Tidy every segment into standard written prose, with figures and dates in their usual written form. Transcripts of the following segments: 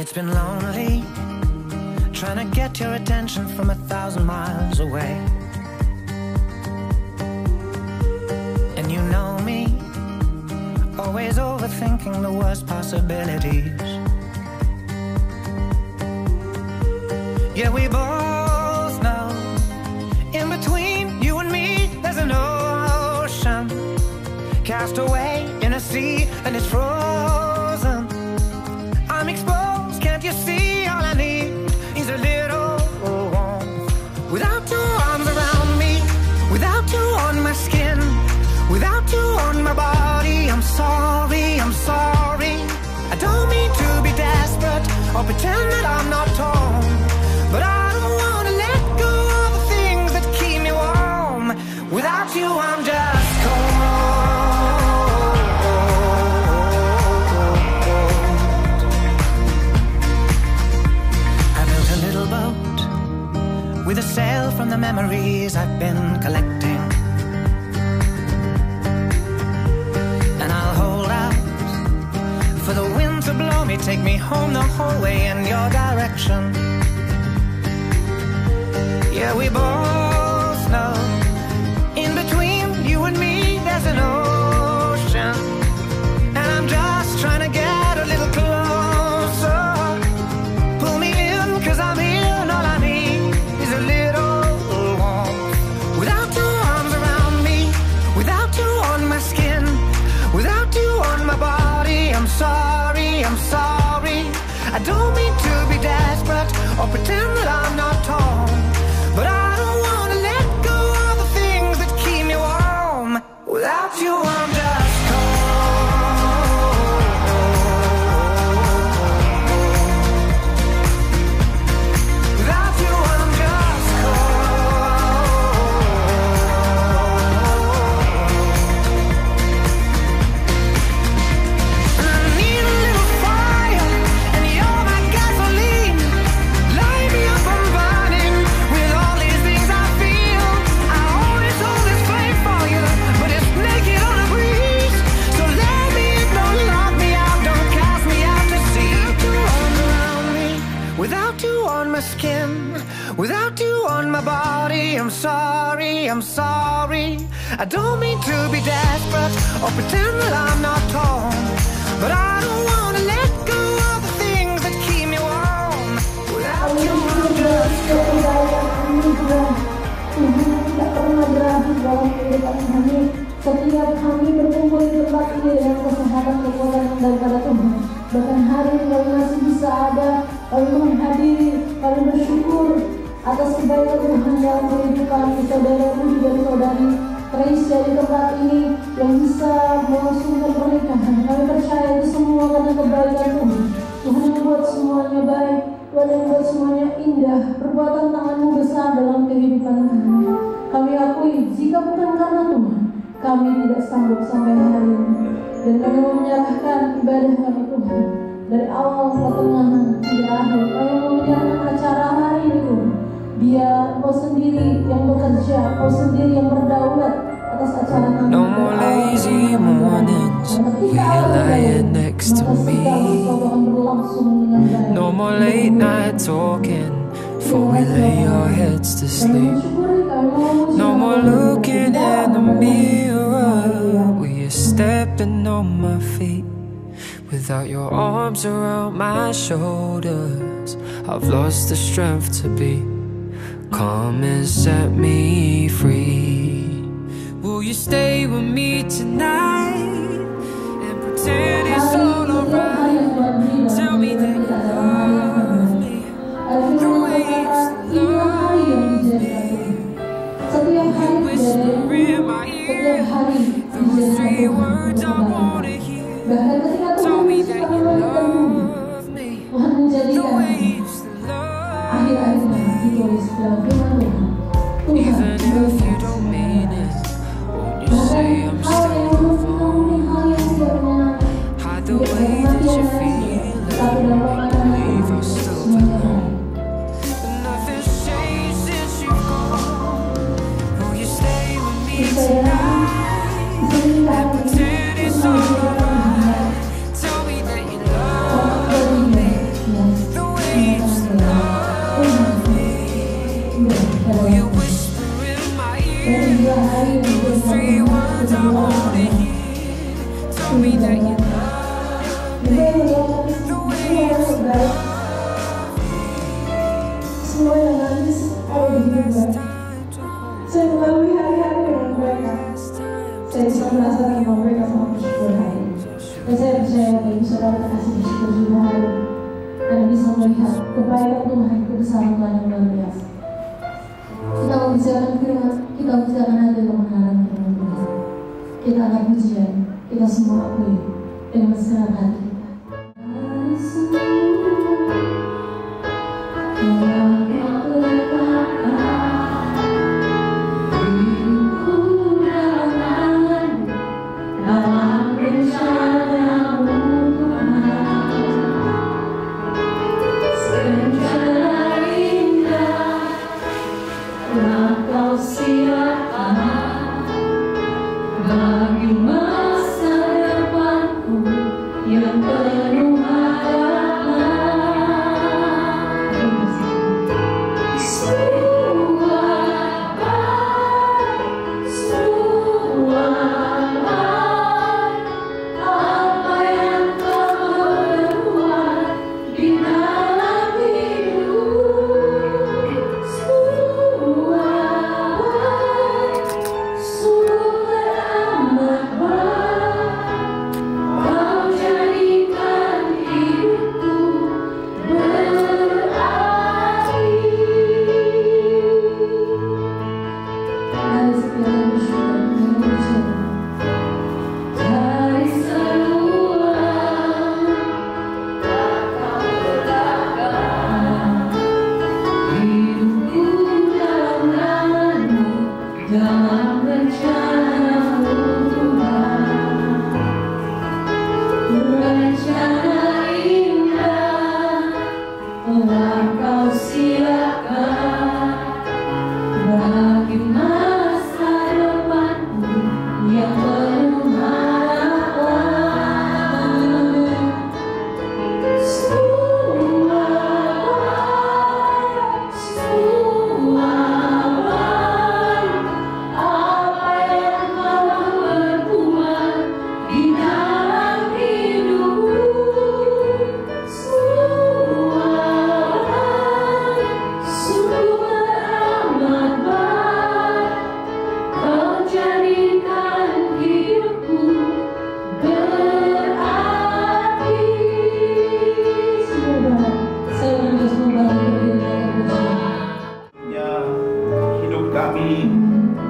It's been lonely, trying to get your attention from 1,000 miles away. And you know me, always overthinking the worst possibilities. Yeah, we both know, in between you and me, there's an ocean, cast away in a sea, and it's frozen. I'm exposed, can't you see? All I need is a little warmth. Without your arms around me, without you on my skin, without you on my body, I'm sorry, I'm sorry. I don't mean to be desperate or pretend that I'm not torn, but I don't wanna let go of the things that keep me warm. Without you, I'm just cold. I built a little boat with a sail from the memories I've been collecting, and I'll hold out for the wind to blow me, take me home the whole way in your direction. Yeah, we both know, in between you and me, there's an ocean, and I'm just trying to get a little closer. Pull me in, 'cause I'm in, all I need is a little warmth. Without your arms around me, without you on my skin, without you on my body, I'm sorry, I'm sorry. I don't mean to be desperate or pretend that I'm not torn, but I don't wanna let go of the things that keep me warm. Without you, I'm just cold. Without you, I'm just cold. And I need a little fire, and you're my gasoline. Light me up, I'm burning with all these things I feel. I always hold this flame for you, but it's naked on a breeze. So let me in, don't lock me out, don't cast me out to sea. Without you arms around me, without you on my skin, without you on my body, I'm sorry, I'm sorry. I don't mean to be desperate or pretend that I'm not torn, but I don't wanna let go of the things that keep me warm. Without you, I'm just Tuhan tidak pernah berakhir dalam kehidupan kami. Setiap kami berkumpul di tempat ini dengan kesehatan kekuatan daripada Tuhan. Bahkan hari ini kami masih bisa ada, kami menghadiri, kami bersyukur atas kebaikan Tuhan dalam kehidupan saudaraku dan saudari Treisya di tempat ini yang bisa melangsungkan pernikahan. Kami percaya itu semua karena kebaikan Tuhan. Tuhan yang membuat semuanya baik, Tuhan yang membuat semuanya indah. Perbuatan tangan-Mu besar dalam kehidupan kami. Kami akui jika bukan karena Tuhan, kami tidak sanggup sampai hari ini. Dan kami mau menyerahkan ibadah kami Tuhan, dari awal pertengahan hingga akhir. Kami mau menyerahkan acara hari ini Tuhan. Biar Kau sendiri yang bekerja, Kau sendiri yang berdaulat atas acara kami. No more lazy mornings when you're lying next to me. No more late night talking before we lay our heads to sleep. No more looking in the mirror when you're stepping on my feet. Without your arms around my shoulders, I've lost the strength to be. Come and set me free. Will you stay with me tonight and pretend it's all alright? Tell me that you love me the way you used to love me. You whisper in my ear those 3 words I wanna hear. Tell me that you love me the way you used to love me. Even if you don't mean it, won't you say I'm still wrong? Hide the way that you feel it, believe I still belong. But nothing's changed since you've gone. Will you stay with me tonight and pretend it's alright? Tell me that you love me melihat kebaikan Tuhan, kebesaran Tuhan yang luar biasa. Kita membicarakan firman, kita membicarakan hati untuk mengenal firman Tuhan. Kita akan pujian, kita semua akui dengan segenap hati kita.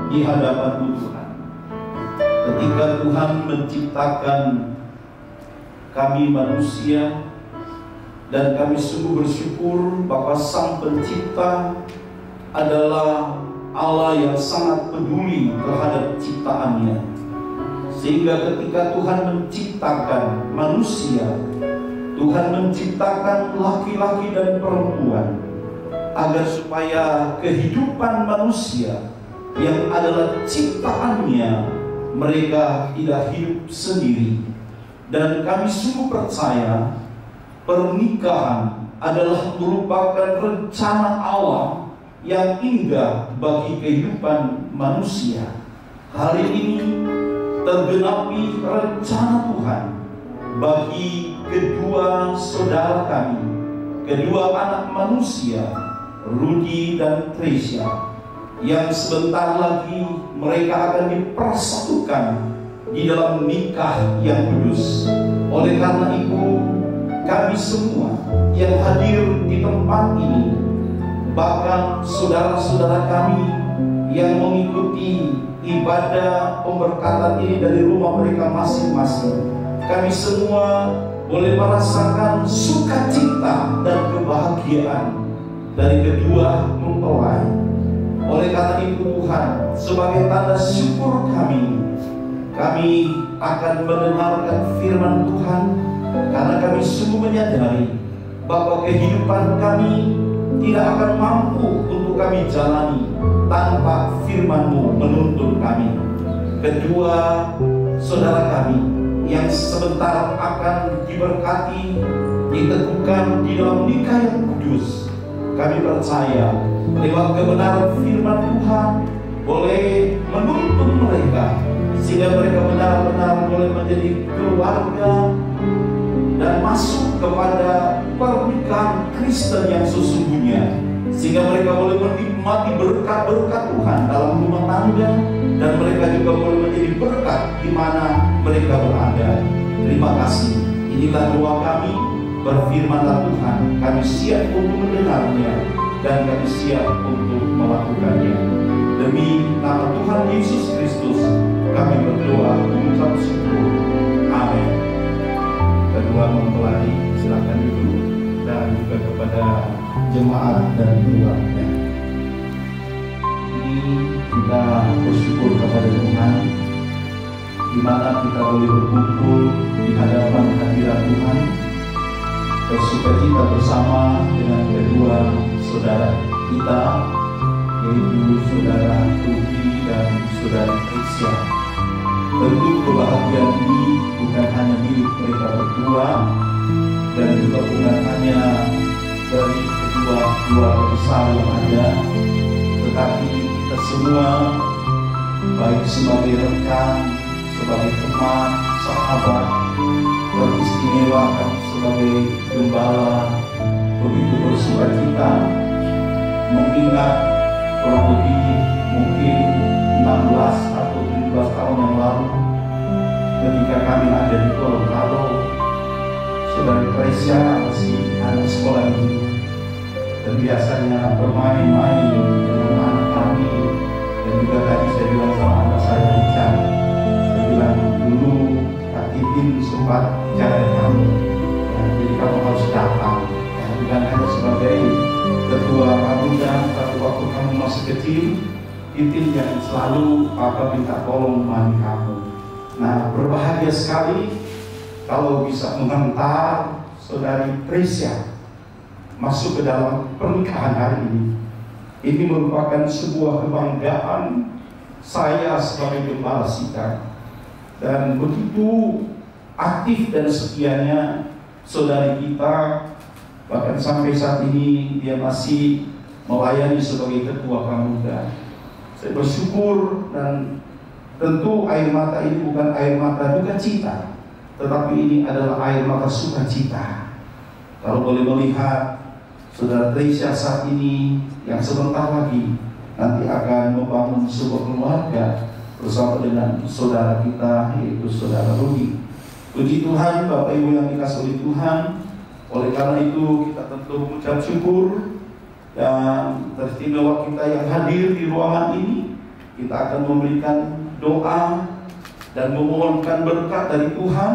Di hadapan Tuhan, ketika Tuhan menciptakan kami manusia, dan kami sungguh bersyukur bahwa Sang Pencipta adalah Allah yang sangat peduli terhadap ciptaannya, sehingga ketika Tuhan menciptakan manusia, Tuhan menciptakan laki-laki dan perempuan agar supaya kehidupan manusia yang adalah ciptaannya, mereka tidak hidup sendiri. Dan kami sungguh percaya pernikahan adalah merupakan rencana Allah yang indah bagi kehidupan manusia. Hari ini tergenapi rencana Tuhan bagi kedua saudara kami, kedua anak manusia, Rudy dan Tresya, yang sebentar lagi mereka akan dipersatukan di dalam nikah yang kudus. Oleh karena itu, kami semua yang hadir di tempat ini, bahkan saudara-saudara kami yang mengikuti ibadah pemberkatan ini dari rumah mereka masing-masing, kami semua boleh merasakan sukacita dan kebahagiaan dari kedua mempelai. Oleh karena itu Tuhan, sebagai tanda syukur kami akan mendengarkan firman Tuhan, karena kami sungguh menyadari bahwa kehidupan kami tidak akan mampu untuk kami jalani tanpa firman-Mu menuntun kami. Kedua saudara kami yang sebentar akan diberkati, diteguhkan di dalam nikah yang kudus, kami percaya lewat kebenaran firman Tuhan boleh menuntun mereka, sehingga mereka benar-benar boleh menjadi keluarga dan masuk kepada pernikahan Kristen yang sesungguhnya, sehingga mereka boleh menikmati berkat-berkat Tuhan dalam rumah tangga, dan mereka juga boleh menjadi berkat di mana mereka berada. Terima kasih. Inilah doa kami berfirmanlah Tuhan, kami siap untuk mendengarnya dan kami siap untuk melakukannya. Demi nama Tuhan Yesus Kristus kami berdoa mengucap syukur. Amin. Kedua mempelai silakan duduk, dan juga kepada jemaat dan keluarga. Ini kita bersyukur kepada Tuhan, di mana kita boleh berkumpul di hadapan hadirat Tuhan, bersukacita bersama dengan kedua saudara kita, yaitu saudara Tuki dan saudara Krisya. Tentu kebahagiaan ini bukan hanya milik mereka berdua, dan juga bukan hanya dari kedua keluarga besar yang ada, tetapi kita semua, baik sebagai rekan, sebagai teman, sahabat, teristimewakan sebagai gembala, begitu bersukacita mengingat kurang lebih mungkin 16 atau 17 tahun yang lalu, ketika kami ada di Gorontalo, saudara Krisya masih anak sekolah ini, dan biasanya bermain-main dengan anak kami. Dan juga tadi saya bilang sama anak saya Richard, saya bilang dulu Kak Titin sempat bicara kami, ya, jadi kamu harus datang, ya, bukan hanya sebagai ketua kamu, dan pada waktu kamu masih kecil, Titin yang selalu Papa minta tolong mandi kamu. Nah, berbahagia sekali kalau bisa mengantar saudari Krisya masuk ke dalam pernikahan hari ini. Ini merupakan sebuah kebanggaan saya sebagai gembala Sikar, dan begitu aktif dan setianya saudari kita, bahkan sampai saat ini dia masih melayani sebagai ketua pramuka. Saya bersyukur, dan tentu air mata ini bukan air mata duka cita, tetapi ini adalah air mata sukacita. Kalau boleh melihat saudara Krisya saat ini yang sebentar lagi nanti akan membangun sebuah keluarga bersama dengan saudara kita, yaitu saudara Rudi. Puji Tuhan, Bapak Ibu yang dikasihi oleh Tuhan. Oleh karena itu kita tentu mengucap syukur, dan teristimewa kita yang hadir di ruangan ini, kita akan memberikan doa dan memohonkan berkat dari Tuhan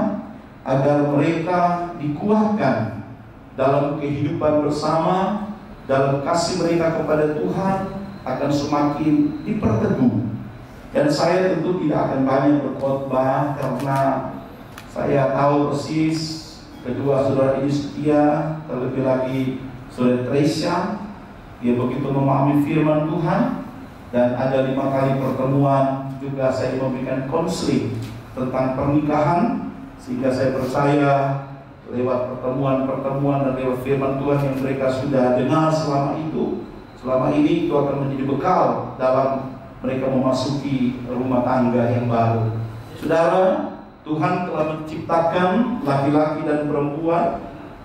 agar mereka dikuatkan dalam kehidupan bersama, dalam kasih mereka kepada Tuhan akan semakin diperteguh. Dan saya tentu tidak akan banyak berkhotbah, karena saya tahu persis kedua saudara ini setia, terlebih lagi saudara Krisya, dia begitu memahami firman Tuhan, dan ada 5 kali pertemuan juga saya memberikan konseling tentang pernikahan, sehingga saya percaya lewat pertemuan-pertemuan dan lewat firman Tuhan yang mereka sudah dengar selama ini itu akan menjadi bekal dalam mereka memasuki rumah tangga yang baru. Saudara, Tuhan telah menciptakan laki-laki dan perempuan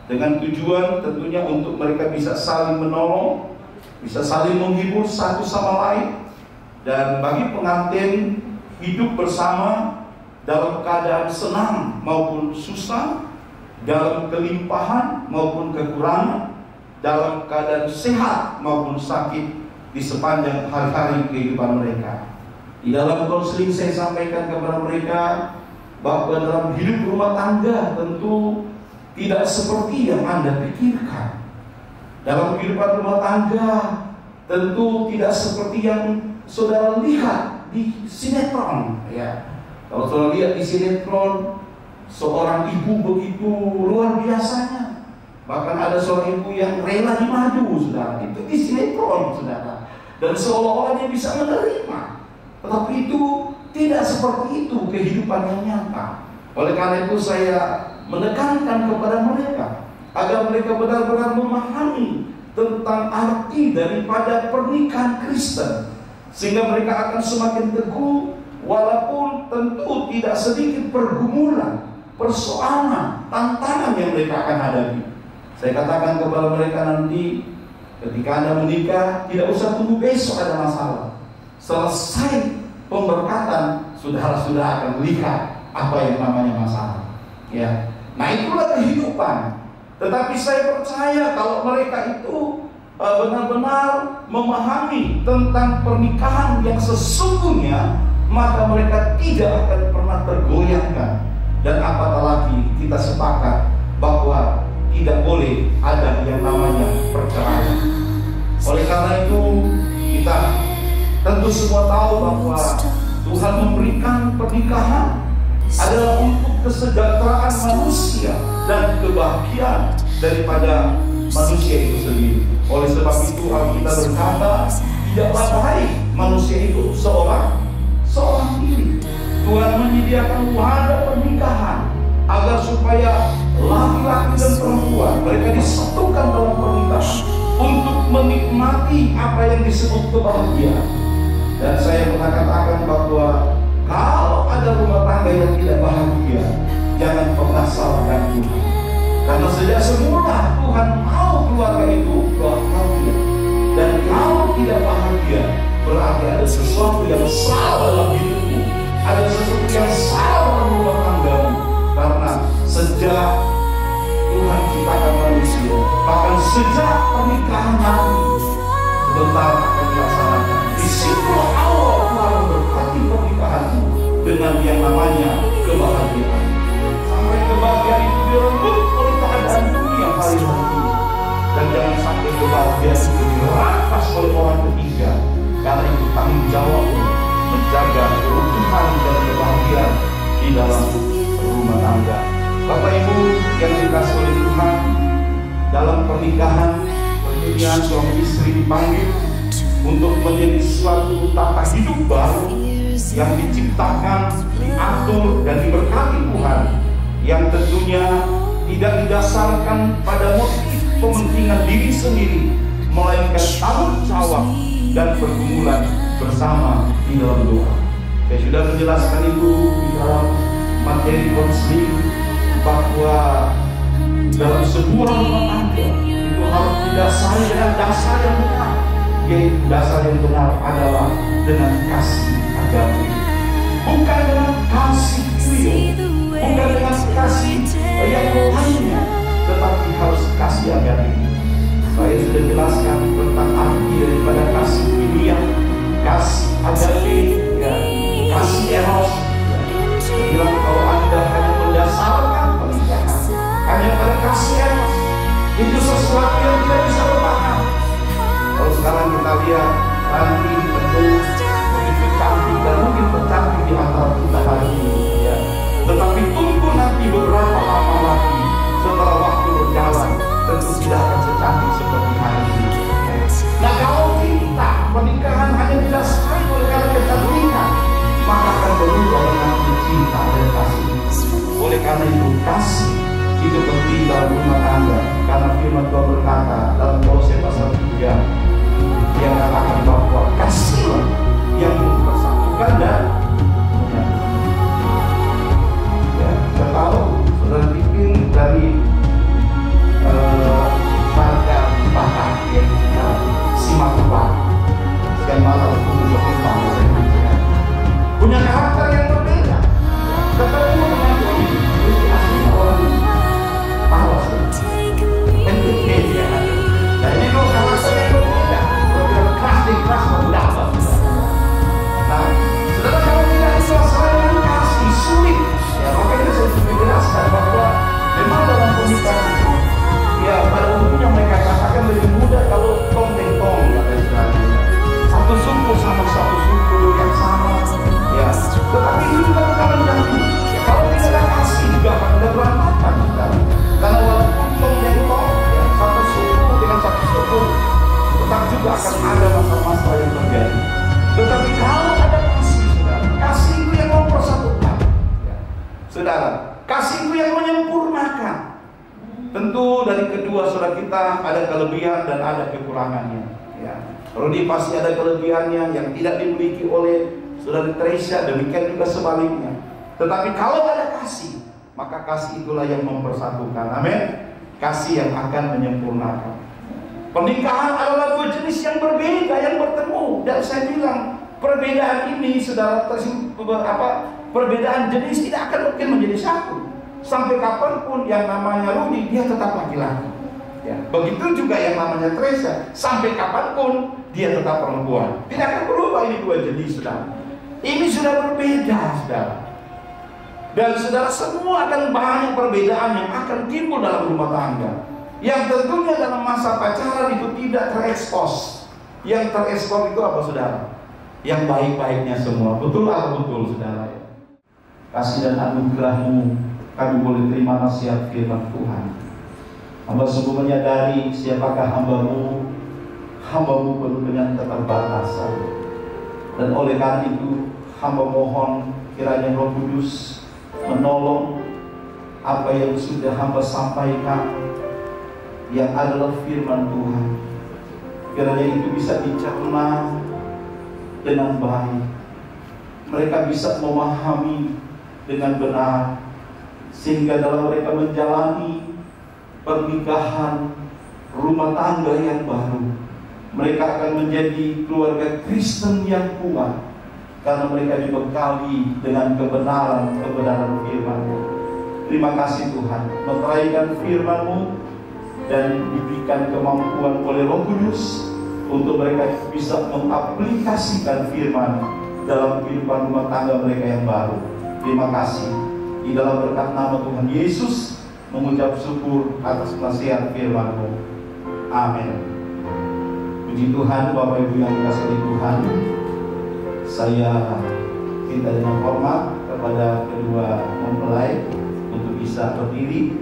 dengan tujuan tentunya untuk mereka bisa saling menolong, bisa saling menghibur satu sama lain, dan bagi pengantin hidup bersama dalam keadaan senang maupun susah, dalam kelimpahan maupun kekurangan, dalam keadaan sehat maupun sakit di sepanjang hari-hari kehidupan mereka. Di dalam konseling saya sampaikan kepada mereka bahwa dalam hidup rumah tangga tentu tidak seperti yang Anda pikirkan. Dalam kehidupan rumah tangga tentu tidak seperti yang saudara lihat di sinetron, ya. Kalau saudara lihat di sinetron, seorang ibu begitu luar biasanya, bahkan ada seorang ibu yang rela dimadu, saudara. Itu di sinetron, saudara. Dan seolah-olah dia bisa menerima, tetapi itu tidak seperti itu kehidupan yang nyata. Oleh karena itu saya menekankan kepada mereka agar mereka benar-benar memahami tentang arti daripada pernikahan Kristen, sehingga mereka akan semakin teguh, walaupun tentu tidak sedikit pergumulan, persoalan, tantangan yang mereka akan hadapi. Saya katakan kepada mereka nanti, ketika Anda menikah, tidak usah tunggu besok ada masalah. Selesai pemberkatan, saudara-saudara akan melihat apa yang namanya masalah. Ya, nah itulah kehidupan. Tetapi saya percaya kalau mereka itu benar-benar memahami tentang pernikahan yang sesungguhnya, maka mereka tidak akan pernah tergoyahkan. Dan apatah lagi kita sepakat bahwa tidak boleh ada yang namanya perceraian. Oleh karena itu kita tentu semua tahu bahwa Tuhan memberikan pernikahan adalah untuk kesejahteraan manusia dan kebahagiaan daripada manusia itu sendiri. Oleh sebab itu Alkitab berkata, tidaklah baik manusia itu seorang diri. Tuhan menyediakan wadah pernikahan agar supaya laki-laki dan perempuan mereka disatukan dalam pernikahan untuk menikmati apa yang disebut kebahagiaan. Dan saya pernah katakan bahwa kalau ada rumah tangga yang tidak bahagia, jangan pernah salahkan Tuhan. Karena sejak semula Tuhan mau keluarga itu bahagia. Dan kalau tidak bahagia, berarti ada sesuatu yang salah dalam hidupmu, ada sesuatu yang salah dalam rumah tanggamu. Karena sejak Tuhan ciptakan manusia, bahkan sejak pernikahan nanti sebentar akan dilaksanakan. Disitulah awal Tuhan berkati pernikahanmu dengan yang namanya kebahagiaan. Sampai kebahagiaan itu direnggut oleh keadaan dunia hari-hari ini. Dan jangan sampai kebahagiaan itu dirampas oleh orang ketiga. Karena itu tanggung jawab menjaga keutuhan dan kebahagiaan di dalam rumah tangga. Bapak Ibu yang dikasihi oleh Tuhan, dalam pernikahan suami istri dipanggil untuk menjadi suatu tata hidup baru yang diciptakan, diatur dan diberkati Tuhan, yang tentunya tidak didasarkan pada motif kepentingan diri sendiri, melainkan tanggung jawab dan pergumulan bersama di dalam doa. Saya sudah menjelaskan itu di dalam materi konseling bahwa dalam sebuah rumah tangga itu harus didasari dengan dasar yang benar, yaitu dasar yang benar adalah dengan kasih agape, bukan dengan kasih kuil, bukan dengan kasih yang lainnya, tetapi harus kasih agape. Saya sudah jelaskan tentang arti daripada kasih kuil, kasih agape, ya, kasih eros. Bilang kalau Anda hanya mendasarkan pernikahan hanya pada kasih eros, itu sesuatu yang tidak bisa bertahan. Kalau sekarang kita lihat nanti tentu begitu cantik dan mungkin tercantik di antara kita hari ini, ya. Tetapi tunggu nanti beberapa lama lagi setelah waktu berjalan, tentu tidak akan secantik seperti hari ini, ya. Nah kalau kita pernikahan hanya didasari oleh karena kecantikan, maka akan berubah dengan cinta dan kasih. Oleh karena itu kasih itu penting dalam rumah tangga, karena firman Tuhan berkata dalam Kolose pasal 3 yang mengatakan bahwa kasihlah yang mempersatukan dan menyatukan. Ya, kita tahu saudara pikir dari marga Batak yang simak Batak sekian malam untuk punya karakter yang berbeda. Ketemu dengan ini, itu aslinya orang Paus. Nah ini kalau karakter yang berbeda, berbeda keras di keras mendapat. Nah, saudara kalau tidak disuasana dengan kasih sulit, ya makanya saya sudah jelaskan bahwa memang dalam pernikahan itu, ya pada umumnya mereka katakan lebih mudah kalau tong-teng-tong, kata istilahnya. Satu suku sama satu suku yang sama. Ya, tetapi itu juga akan menjadi, ya, kalau tidak ada kasih juga akan ada berantakan. Karena walaupun tong-teng-tong, ya, satu suku dengan satu suku, tetap juga akan ada masalah-masalah yang terjadi. Tetapi kalau ada kasih, saudara, kasih itu yang mempersatukan, ya. Saudara, kasih itu yang menyempurnakan. Tentu dari kedua saudara kita ada kelebihan dan ada kekurangannya, ya. Rudi pasti ada kelebihannya yang tidak dimiliki oleh saudara Teresa, demikian juga sebaliknya. Tetapi kalau ada kasih, maka kasih itulah yang mempersatukan. Amin. Kasih yang akan menyempurnakan. Pernikahan adalah dua jenis yang berbeda yang bertemu. Dan saya bilang perbedaan ini, saudara, perbedaan jenis tidak akan mungkin menjadi satu. Sampai kapanpun yang namanya Rudi, dia tetap laki-laki. Ya. Begitu juga yang namanya Teresa, sampai kapanpun dia tetap perempuan. Tidak akan berubah, ini dua jenis, saudara. Ini sudah berbeda, saudara. Dan saudara, semua akan banyak perbedaan yang akan timbul dalam rumah tangga. Yang tentunya dalam masa pacaran itu tidak terekspos. Yang terekspos itu apa, saudara? Yang baik-baiknya semua. Betul atau betul, saudara? Kasih dan anugerah-Mu, kami boleh terima nasihat firman Tuhan. Hamba sungguh menyadari siapakah hamba-Mu. Hamba-Mu penuh dengan keterbatasan. Dan oleh karena itu, hamba mohon kiranya Roh Kudus menolong apa yang sudah hamba sampaikan, yang adalah firman Tuhan. Kiranya itu bisa dicerna dengan baik. Mereka bisa memahami dengan benar, sehingga dalam mereka menjalani pernikahan, rumah tangga yang baru, mereka akan menjadi keluarga Kristen yang kuat, karena mereka dibekali dengan kebenaran firman-Mu. Terima kasih Tuhan, meteraikan firman-Mu dan diberikan kemampuan oleh Roh Kudus untuk mereka bisa mengaplikasikan firman dalam kehidupan rumah tangga mereka yang baru. Terima kasih. Di dalam berkat nama Tuhan Yesus mengucap syukur atas nasihat firman-Mu. Amin. Puji Tuhan, Bapak Ibu yang dikasihi Tuhan, saya minta dengan hormat kepada kedua mempelai untuk bisa berdiri.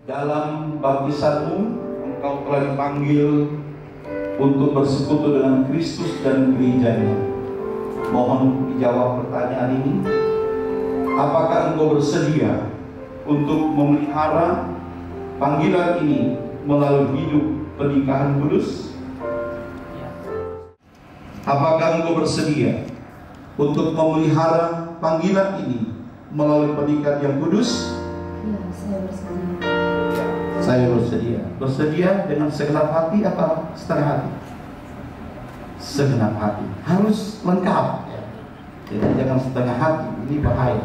Dalam baptisanmu, engkau telah dipanggil untuk bersekutu dengan Kristus dan gerejanya. Mohon dijawab pertanyaan ini. Apakah engkau bersedia untuk memelihara panggilan ini melalui hidup pernikahan kudus? Apakah engkau bersedia untuk memelihara panggilan ini melalui pernikahan yang kudus? Ya, saya bersedia. Saya bersedia. Bersedia dengan segenap hati apa setengah hati? Segenap hati. Harus lengkap. Jadi jangan setengah hati. Ini bahaya.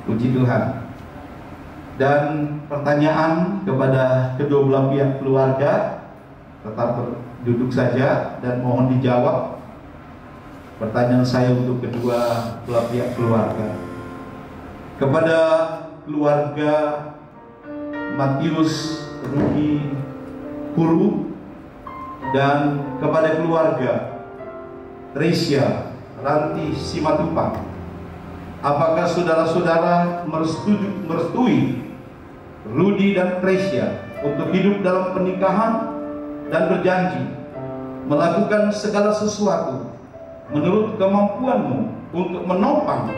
Puji Tuhan. Dan pertanyaan kepada kedua belah pihak keluarga, tetap duduk saja dan mohon dijawab. Pertanyaan saya untuk kedua belah pihak keluarga. Kepada keluarga Matius Rudi Puru dan kepada keluarga Tresia Ranti Simatupang, apakah saudara-saudara merestui Rudi dan Tresia untuk hidup dalam pernikahan dan berjanji melakukan segala sesuatu menurut kemampuanmu untuk menopang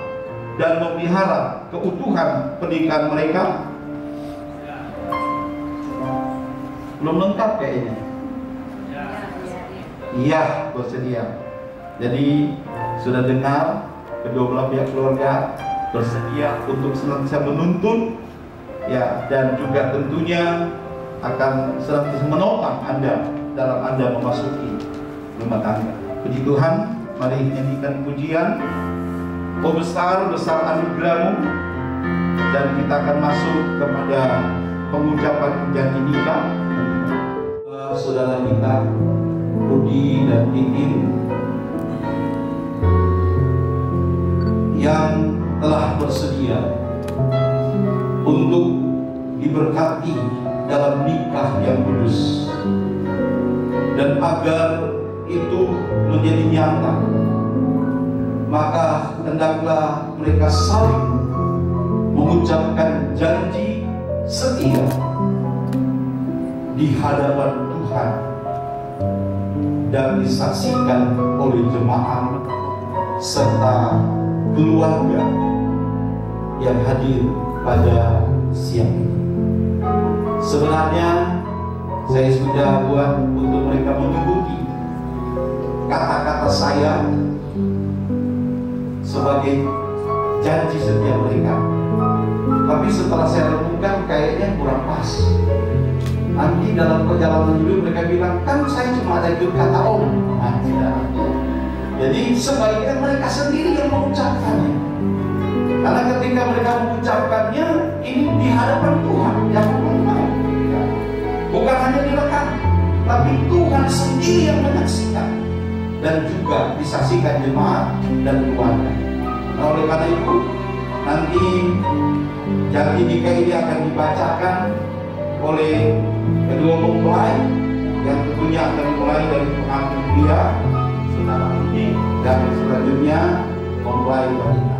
dan memelihara keutuhan pernikahan mereka? Belum lengkap kayaknya. Iya, bersedia. Jadi sudah dengar, kedua belah pihak keluarga bersedia untuk senantiasa menuntun, ya, dan juga tentunya akan senantiasa menopang Anda dalam Anda memasuki rumah tangga. Puji Tuhan, mari nyanyikan pujian. Oh besar, besar anugerah-Mu. Dan kita akan masuk kepada pengucapan janji nikah. Saudara kita Rudi dan Titin yang telah bersedia untuk diberkati dalam nikah yang kudus, dan agar itu menjadi nyata, maka hendaklah mereka saling mengucapkan janji setia di hadapan Tuhan dan disaksikan oleh jemaat serta keluarga yang hadir pada siang ini. Sebenarnya saya sudah buat untuk mereka mengikuti kata-kata saya sebagai janji setia mereka. Tapi setelah saya renungkan kayaknya kurang pas. Nanti dalam perjalanan hidup mereka bilang, kan saya cuma ada ikut kata om. Nah, jadi sebaiknya mereka sendiri yang mengucapkannya. Karena ketika mereka mengucapkannya, ini di hadapan Tuhan yang memulai, ya. Bukan hanya direkam, tapi Tuhan sendiri yang menyaksikan dan juga disaksikan jemaat dan keluarga. Nah, oleh karena itu nanti janji nikah ini akan dibacakan oleh kedua mempelai yang tentunya akan dimulai dari pengantin pria, saudara Budi, dan selanjutnya mempelai wanita.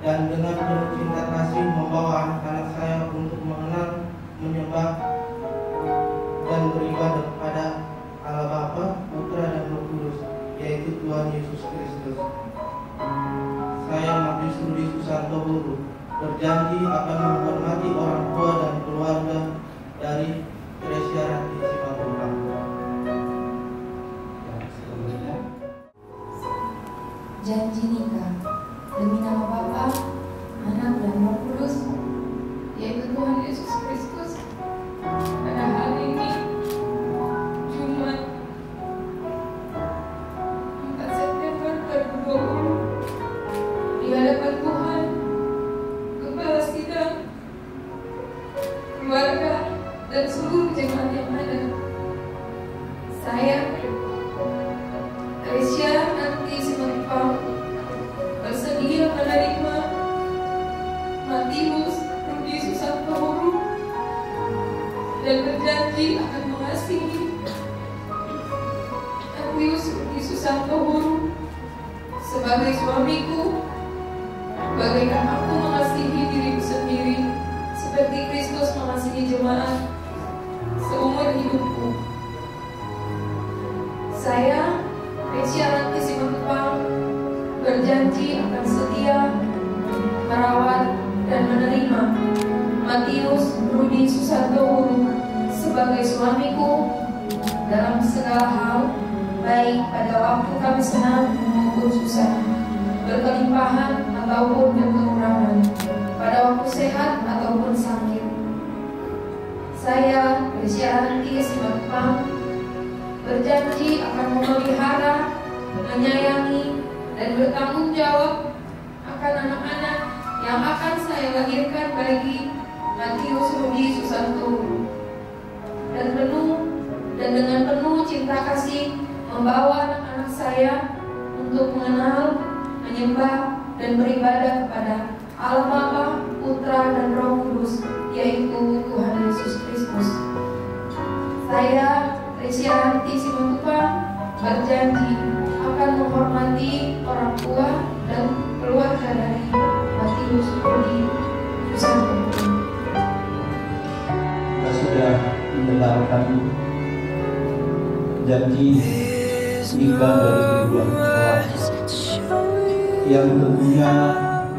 Dan dengan penuh cinta kasih membawa anak-anak saya untuk mengenal, menyembah, dan beribadah kepada Allah Bapa, Putra, dan Roh Kudus, yaitu Tuhan Yesus Kristus. Saya Matius Rudi Susanto Huru berjanji akan menghormati orang tua dan keluarga dari Tresia Ranti Simatupang. Janji nikah demi nama Bapa, Anak, dan Roh Kudus, yaitu Tuhan Yesus Kristus. Pada hari ini Jumat 4 September 2020, di hadapan Tuhan, Kepala Sidang, keluarga, dan seluruh jemaat yang ada, saya Tresia Ranti Simatupang bersedia menerima Matius Rudi Susanto Huru dan berjanji akan mengasihi Matius Rudi Susanto Huru sebagai suamiku, bagaikan aku mengasihi diriku sendiri, seperti Kristus mengasihi jemaat seumur hidupku. Saya Tresia Ranti Simatupang berjanji akan setia merawat dan menerima Matius Rudi Susanto Huru sebagai suamiku dalam segala hal, baik pada waktu kami senang maupun susah, berkelimpahan ataupun kekurangan, pada waktu sehat ataupun sakit. Saya Tresia Ranti Simatupang berjanji akan memelihara, menyayangi, dan bertanggung jawab akan anak-anak yang akan saya lahirkan bagi Matius Rudi Susanto Huru, dan dengan penuh cinta kasih membawa anak-anak saya untuk mengenal, menyembah, dan beribadah kepada Allah Bapa, Putra, dan Roh Kudus, yaitu Tuhan Yesus Kristus. Saya Tresia Ranti Simatupang berjanji akan menghormati orang tua dan keluarga dari Matius Rudi Susanto Huru. Kita sudah mendengarkan janji nikah dari kedua mempelai yang tentunya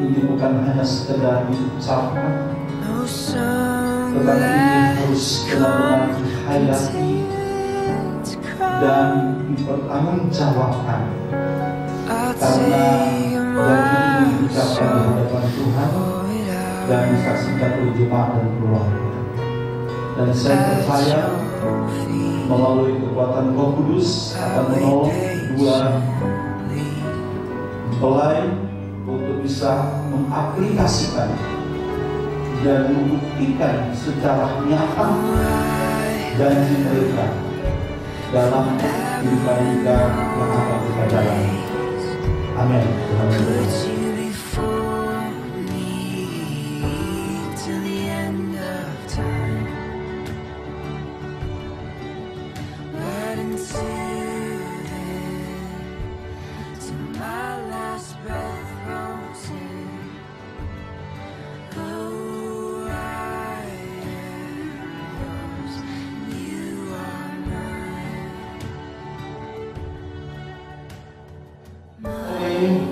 ini bukan hanya sekedar diucapkan, tetapi ini harus benar-benar dihayati dan dipertanggungjawabkan, karena janji ini diucapkan di hadapan Tuhan dan disaksikan oleh jemaat dan keluarga. Dan saya percaya melalui kekuatan Roh Kudus akan menolong dua mempelai untuk bisa mengaplikasikan dan membuktikan secara nyata janji mereka dalam kehidupan kita yang akan kita jalani. Amin.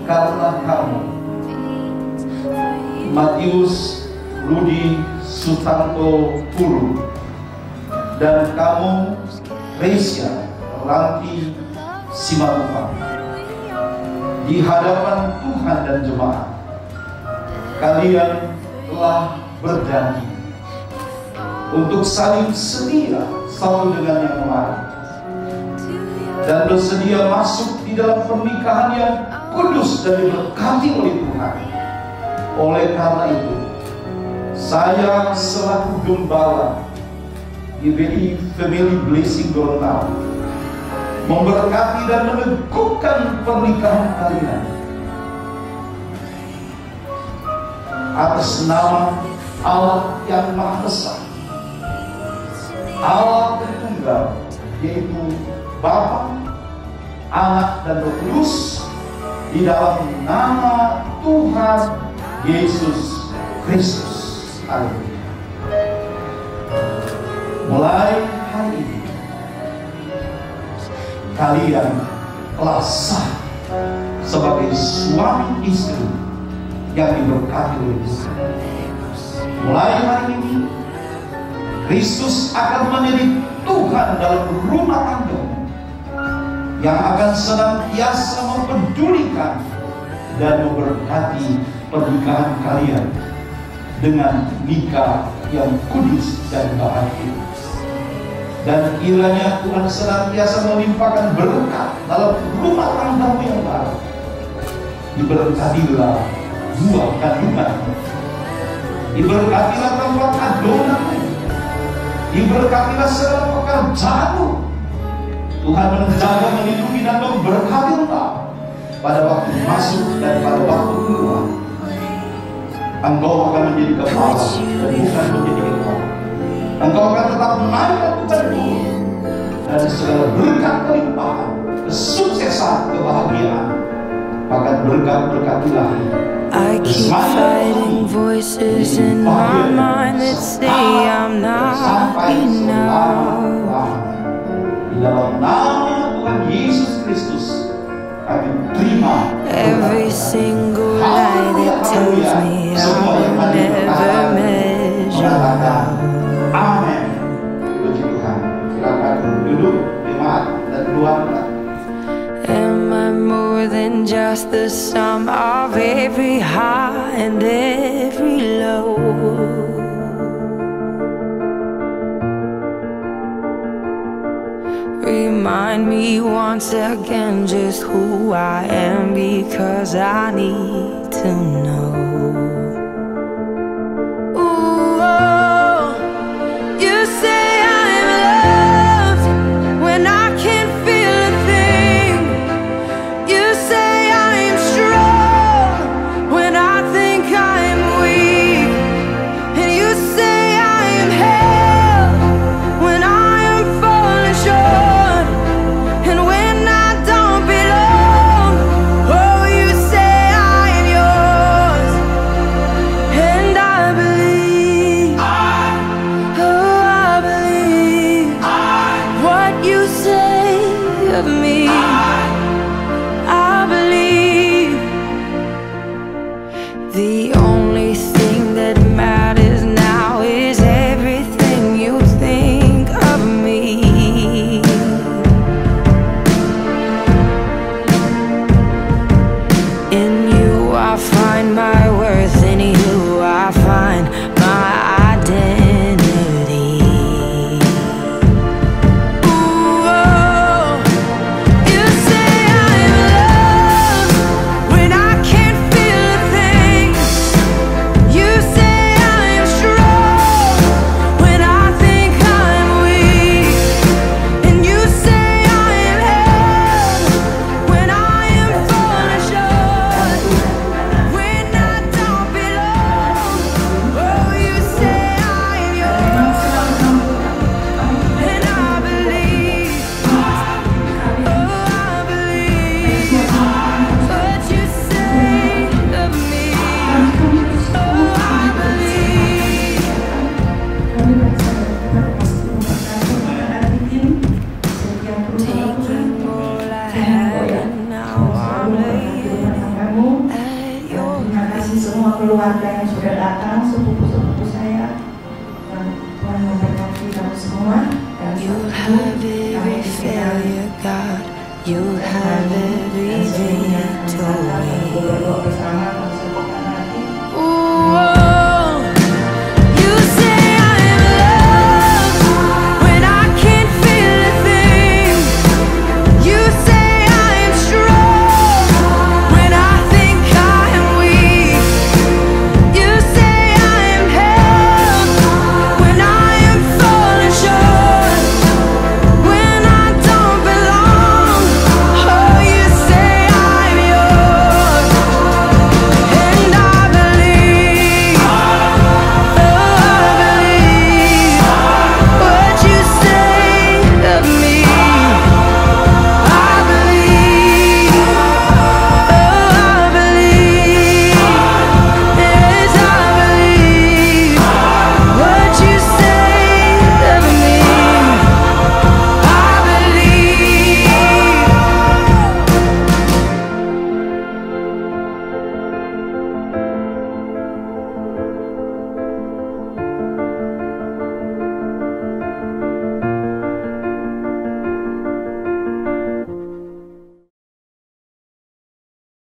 Karena kamu, Matius Rudi Sutanto Puru, dan kamu, Reisya Ranti Simatupang, di hadapan Tuhan dan jemaat, kalian telah berjanji untuk saling setia satu dengan yang lain dan bersedia masuk di dalam pernikahan yang kudus dan diberkati oleh Tuhan. Oleh karena itu, saya selaku gembala GBI Family Blessing Gorontalo memberkati dan meneguhkan pernikahan kalian atas nama Allah yang Maha Esa, Allah Tritunggal, yaitu Bapa, Anak, dan Roh Kudus, di dalam nama Tuhan Yesus Kristus. Haleluya. Mulai hari ini kalian telah sah sebagai suami istri yang diberkati oleh Tuhan. Mulai hari ini Kristus akan menjadi Tuhan dalam rumah tangga yang akan senantiasa mempedulikan dan memberkati pernikahan kalian dengan nikah yang kudus dan bahagia. Dan kiranya Tuhan senantiasa melimpahkan berkat dalam rumah tanggamu yang baru. Diberkatilah buah kandunganmu, diberkatilah tempat adonanmu, diberkatilah segala pekerjaanmu. Tuhan menjaga, melindungi, dan memberkati engkau pada waktu masuk dan pada waktu keluar. Engkau akan menjadi kepala dan bukan menjadi ekor. Engkau akan tetap naik dan bukan turun. Dan segala berkat kelimpahan, kesuksesan, kebahagiaan, bahkan berkat-berkat ilahi. I keep fighting voices in my mind that say I'm not enough. Dalam nama Tuhan Yesus Kristus, kami terima every single lie that tells me I'll never measure up. Amin. Puji Tuhan. Silakan duduk, jemaat, dan keluarga. Am I more than just the sum of every high and every low? Remind me once again just who I am, because I need to know. Ooh, oh, you say I'm loved when I can't feel a thing. You say I'm strong when I think I'm weak. And you say I am held when I am falling short. keluarga yang sudah datang, sepupu-sepupu saya. Dan Tuhan memberkati kamu semua. Dan You'll have every failure, God. You'll have every victory.